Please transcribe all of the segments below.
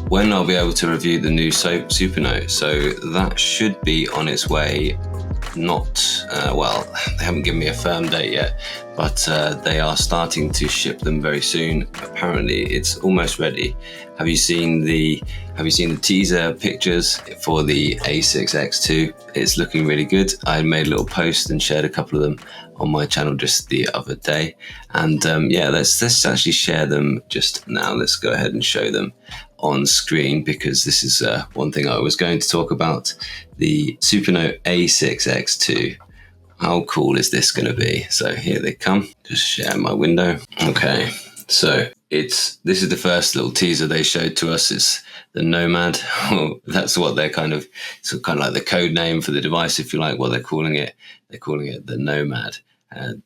when I'll be able to review the new Supernote. So that should be on its way. Well, they haven't given me a firm date yet, but they are starting to ship them very soon. Apparently it's almost ready. Have you seen the teaser pictures for the A6X2? It's looking really good. I made a little post and shared a couple of them on my channel just the other day, and yeah, let's actually share them just now. Let's go ahead and show them on screen, because this is one thing I was going to talk about, the Supernote A6X2. How cool is this going to be? So here they come. Just share my window. Okay, so this is the first little teaser they showed to us. It's the Nomad. That's what they're kind of like the code name for the device, if you like. What they're calling it the Nomad.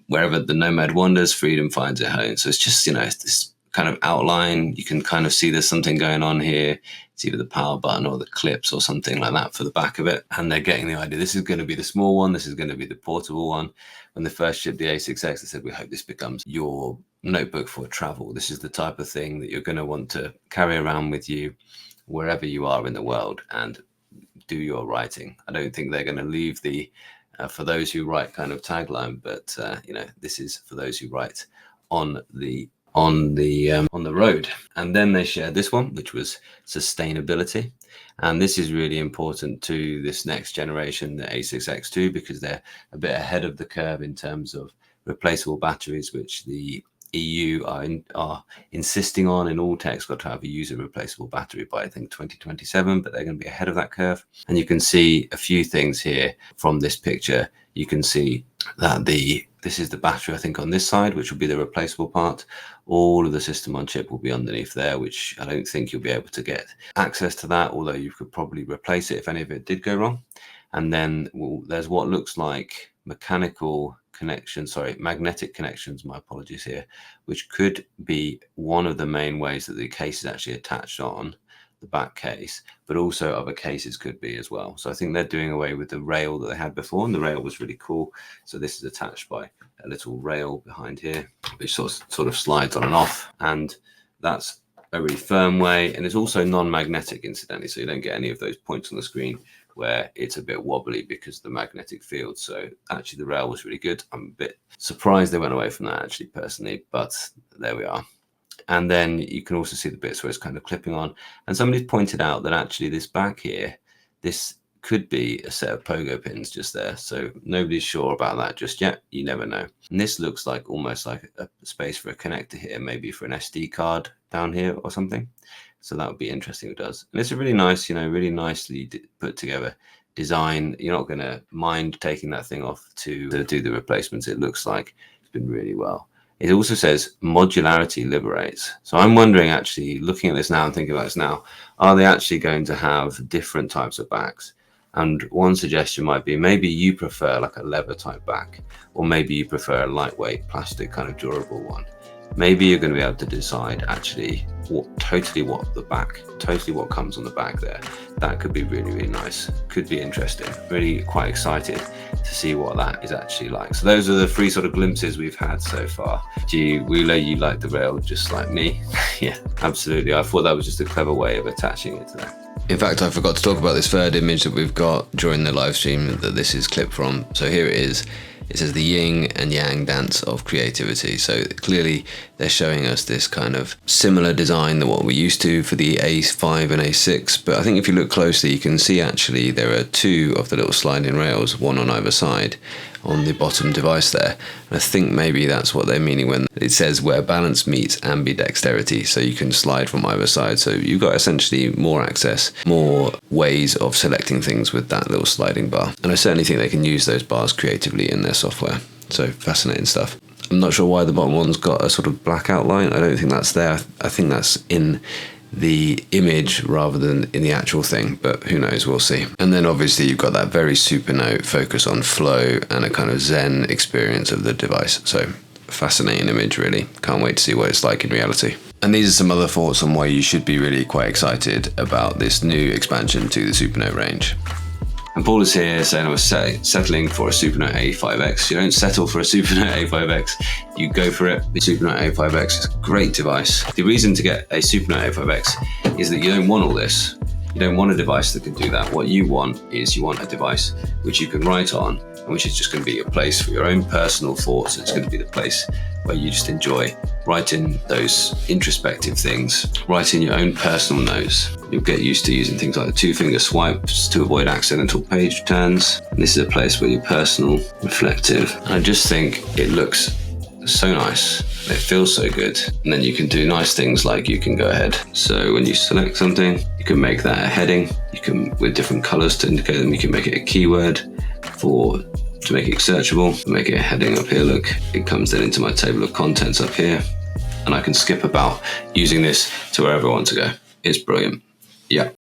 Wherever the Nomad wanders, freedom finds it home. So it's just, this kind of outline. You can kind of see there's something going on here. It's either the power button or the clips or something like that for the back of it. And they're getting the idea. This is going to be the small one. This is going to be the portable one. When they first shipped the A6X, they said, we hope this becomes your notebook for travel. This is the type of thing that you're going to want to carry around with you wherever you are in the world and do your writing. I don't think they're going to leave the for those who write kind of tagline, but this is for those who write on the road. And then they shared this one, which was sustainability, and this is really important to this next generation, the A6X2, because they're a bit ahead of the curve in terms of replaceable batteries, which the EU are insisting on. In all tech's got to have a user replaceable battery by, I think, 2027, but they're going to be ahead of that curve. And you can see a few things here from this picture. You can see that this is the battery, I think, on this side, which will be the replaceable part. All of the system on chip will be underneath there, which I don't think you'll be able to get access to that, although you could probably replace it if any of it did go wrong. And then there's what looks like magnetic connections, my apologies here, which could be one of the main ways that the case is actually attached on the back case, but also other cases could be as well. So I think they're doing away with the rail that they had before, and the rail was really cool. So this is attached by a little rail behind here, which sort of slides on and off, and that's a really firm way. And it's also non-magnetic, incidentally, so you don't get any of those points on the screen where it's a bit wobbly because of the magnetic field. So actually the rail was really good. I'm a bit surprised they went away from that, actually, personally, but there we are. And then you can also see the bits where it's kind of clipping on. And somebody's pointed out that actually this back here, this could be a set of pogo pins just there. So nobody's sure about that just yet. You never know. And this looks like almost like a space for a connector here, maybe for an SD card down here or something. So that would be interesting if it does. And it's a really nice, really nicely put together design. You're not going to mind taking that thing off to do the replacements. It looks like it's been really well. It also says modularity liberates. So I'm wondering, actually, looking at this now and thinking about this now, are they actually going to have different types of backs? And one suggestion might be maybe you prefer like a leather type back, or maybe you prefer a lightweight plastic kind of durable one. Maybe you're going to be able to decide actually what comes on the back there. That could be really, really nice. Could be interesting. Really quite excited to see what that is actually like. So those are the three sort of glimpses we've had so far. Wheeler, you like the rail just like me? Yeah, absolutely. I thought that was just a clever way of attaching it to that. In fact, I forgot to talk about this third image that we've got during the live stream that this is clipped from. So here it is. It says the yin and yang dance of creativity. So clearly they're showing us this kind of similar design than what we're used to for the A5 and A6. But I think if you look closely, you can see actually there are two of the little sliding rails, one on either side on the bottom device there. And I think maybe that's what they're meaning when it says where balance meets ambidexterity. So you can slide from either side. So you've got essentially more access, more ways of selecting things with that little sliding bar. And I certainly think they can use those bars creatively in their software. So fascinating stuff. I'm not sure why the bottom one's got a sort of black outline. I don't think that's there. I think that's in the image rather than in the actual thing, but who knows, we'll see. And then obviously you've got that very Supernote focus on flow and a kind of zen experience of the device. So fascinating image, really. Can't wait to see what it's like in reality. And these are some other thoughts on why you should be really quite excited about this new expansion to the Supernote range. And Paul is here saying I was settling for a Supernote A5X. You don't settle for a Supernote A5X, you go for it. The Supernote A5X is a great device. The reason to get a Supernote A5X is that you don't want all this. You don't want a device that can do that. What you want is you want a device which you can write on, and which is just going to be a place for your own personal thoughts. It's going to be the place where you just enjoy writing those introspective things, writing your own personal notes. You'll get used to using things like the 2-finger swipes to avoid accidental page turns. And this is a place where you're personal, reflective. And I just think it looks so nice. It feels so good. And then you can do nice things like you can go ahead. So when you select something, you can make that a heading. You can, with different colors to indicate them, you can make it a keyword to make it searchable. Make it a heading up here. Look, it comes then into my table of contents up here. And I can skip about using this to wherever I want to go. It's brilliant. Yeah.